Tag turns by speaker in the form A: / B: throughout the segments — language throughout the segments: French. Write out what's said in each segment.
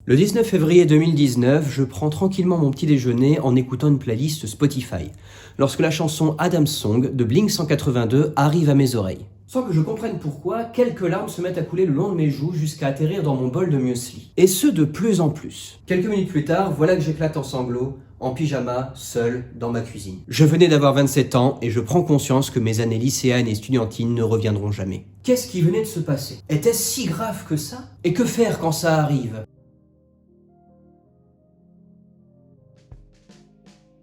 A: Le 19 février 2019, je prends tranquillement mon petit déjeuner en écoutant une playlist Spotify, lorsque la chanson Adam's Song de Blink-182 arrive à mes oreilles. Sans que je comprenne pourquoi, quelques larmes se mettent à couler le long de mes joues jusqu'à atterrir dans mon bol de muesli. Et ce, de plus en plus. Quelques minutes plus tard, voilà que j'éclate en sanglots, en pyjama, seul, dans ma cuisine. Je venais d'avoir 27 ans et je prends conscience que mes années lycéennes et estudiantines ne reviendront jamais. Qu'est-ce qui venait de se passer? Était-ce si grave que ça? Et que faire quand ça arrive?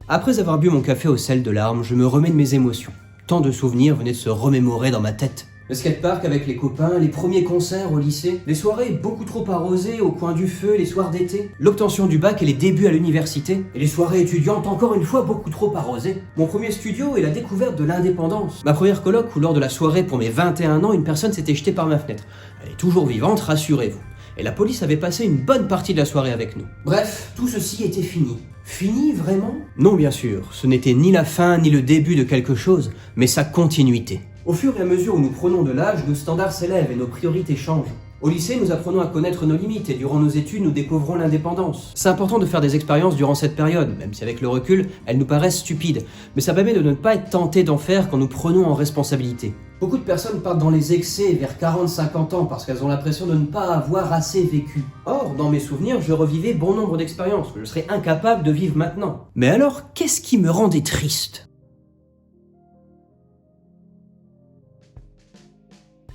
A: Après avoir bu mon café au sel de larmes, je me remets de mes émotions. Tant de souvenirs venaient de se remémorer dans ma tête. Le skatepark avec les copains, les premiers concerts au lycée, les soirées beaucoup trop arrosées au coin du feu les soirs d'été, l'obtention du bac et les débuts à l'université, et les soirées étudiantes encore une fois beaucoup trop arrosées, mon premier studio et la découverte de l'indépendance, ma première coloc où lors de la soirée pour mes 21 ans, une personne s'était jetée par ma fenêtre. Elle est toujours vivante, rassurez-vous. Et la police avait passé une bonne partie de la soirée avec nous. Bref, tout ceci était fini. Fini, vraiment? Non, bien sûr, ce n'était ni la fin ni le début de quelque chose, mais sa continuité. Au fur et à mesure où nous prenons de l'âge, nos standards s'élèvent et nos priorités changent. Au lycée, nous apprenons à connaître nos limites et durant nos études, nous découvrons l'indépendance. C'est important de faire des expériences durant cette période, même si avec le recul, elles nous paraissent stupides, mais ça permet de ne pas être tenté d'en faire quand nous prenons en responsabilité. Beaucoup de personnes partent dans les excès vers 40-50 ans parce qu'elles ont l'impression de ne pas avoir assez vécu. Or, dans mes souvenirs, je revivais bon nombre d'expériences que je serais incapable de vivre maintenant. Mais alors, qu'est-ce qui me rendait triste ?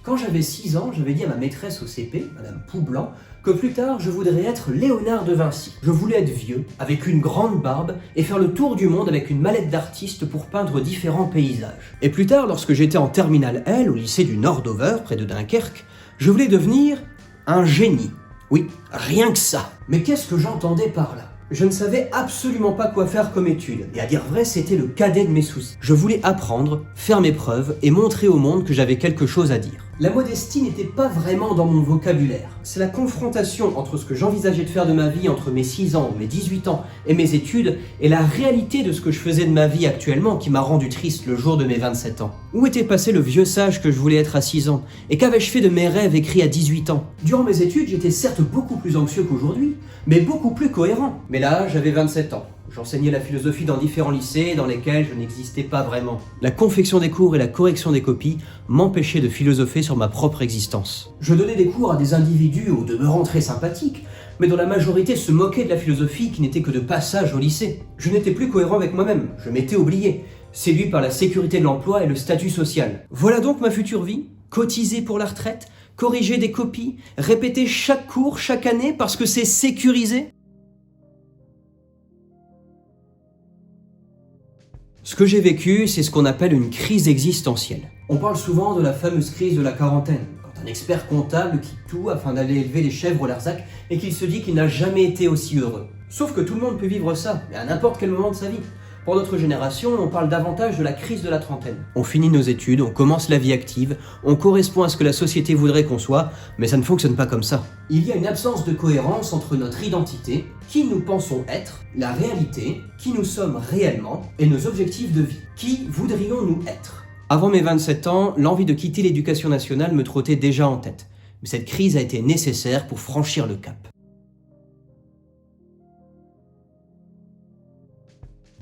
A: Quand j'avais 6 ans, j'avais dit à ma maîtresse au CP, Madame Poublan, que plus tard je voudrais être Léonard de Vinci. Je voulais être vieux, avec une grande barbe, et faire le tour du monde avec une mallette d'artiste pour peindre différents paysages. Et plus tard, lorsque j'étais en terminale L, au lycée du Nord-Dover, près de Dunkerque, je voulais devenir un génie. Oui, rien que ça. Mais qu'est-ce que j'entendais par là ? Je ne savais absolument pas quoi faire comme étude, et à dire vrai, c'était le cadet de mes soucis. Je voulais apprendre, faire mes preuves et montrer au monde que j'avais quelque chose à dire. La modestie n'était pas vraiment dans mon vocabulaire. C'est la confrontation entre ce que j'envisageais de faire de ma vie entre mes 6 ans, mes 18 ans et mes études, et la réalité de ce que je faisais de ma vie actuellement qui m'a rendu triste le jour de mes 27 ans. Où était passé le vieux sage que je voulais être à 6 ans? Et qu'avais-je fait de mes rêves écrits à 18 ans? Durant mes études, j'étais certes beaucoup plus anxieux qu'aujourd'hui, mais beaucoup plus cohérent. Mais là, j'avais 27 ans. J'enseignais la philosophie dans différents lycées dans lesquels je n'existais pas vraiment. La confection des cours et la correction des copies m'empêchaient de philosopher sur ma propre existence. Je donnais des cours à des individus au demeurant très sympathiques, mais dont la majorité se moquait de la philosophie qui n'était que de passage au lycée. Je n'étais plus cohérent avec moi-même, je m'étais oublié, séduit par la sécurité de l'emploi et le statut social. Voilà donc ma future vie, cotiser pour la retraite, corriger des copies, répéter chaque cours chaque année parce que c'est sécurisé. Ce que j'ai vécu, c'est ce qu'on appelle une crise existentielle. On parle souvent de la fameuse crise de la quarantaine, quand un expert comptable quitte tout afin d'aller élever les chèvres au Larzac et qu'il se dit qu'il n'a jamais été aussi heureux. Sauf que tout le monde peut vivre ça, mais à n'importe quel moment de sa vie. Pour notre génération, on parle davantage de la crise de la trentaine. On finit nos études, on commence la vie active, on correspond à ce que la société voudrait qu'on soit, mais ça ne fonctionne pas comme ça. Il y a une absence de cohérence entre notre identité, qui nous pensons être, la réalité, qui nous sommes réellement, et nos objectifs de vie. Qui voudrions-nous être ? Avant mes 27 ans, l'envie de quitter l'éducation nationale me trottait déjà en tête. Mais cette crise a été nécessaire pour franchir le cap.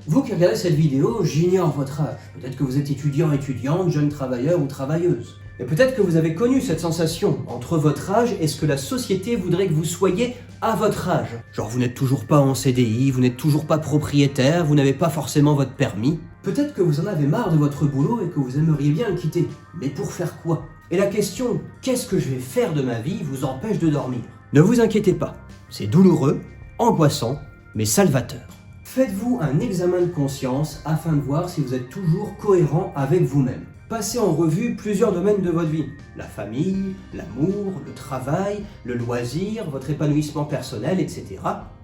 A: Vous qui regardez cette vidéo, j'ignore votre âge. Peut-être que vous êtes étudiant, étudiante, jeune travailleur ou travailleuse. Et peut-être que vous avez connu cette sensation entre votre âge et ce que la société voudrait que vous soyez à votre âge. Genre vous n'êtes toujours pas en CDI, vous n'êtes toujours pas propriétaire, vous n'avez pas forcément votre permis. Peut-être que vous en avez marre de votre boulot et que vous aimeriez bien le quitter. Mais pour faire quoi ? Et la question « qu'est-ce que je vais faire de ma vie ?» vous empêche de dormir. Ne vous inquiétez pas, c'est douloureux, angoissant, mais salvateur. Faites-vous un examen de conscience afin de voir si vous êtes toujours cohérent avec vous-même. Passez en revue plusieurs domaines de votre vie. La famille, l'amour, le travail, le loisir, votre épanouissement personnel, etc.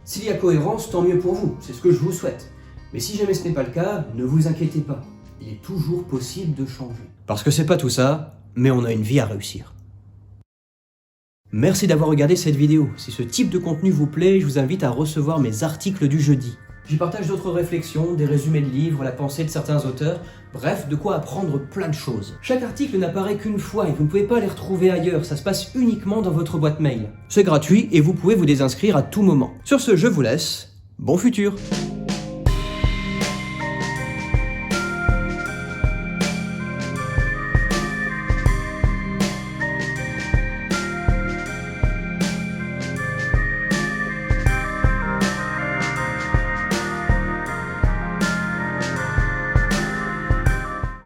A: S'il y a cohérence, tant mieux pour vous, c'est ce que je vous souhaite. Mais si jamais ce n'est pas le cas, ne vous inquiétez pas. Il est toujours possible de changer. Parce que c'est pas tout ça, mais on a une vie à réussir. Merci d'avoir regardé cette vidéo. Si ce type de contenu vous plaît, je vous invite à recevoir mes articles du jeudi. J'y partage d'autres réflexions, des résumés de livres, la pensée de certains auteurs, bref, de quoi apprendre plein de choses. Chaque article n'apparaît qu'une fois et vous ne pouvez pas les retrouver ailleurs, ça se passe uniquement dans votre boîte mail. C'est gratuit et vous pouvez vous désinscrire à tout moment. Sur ce, je vous laisse. Bon futur!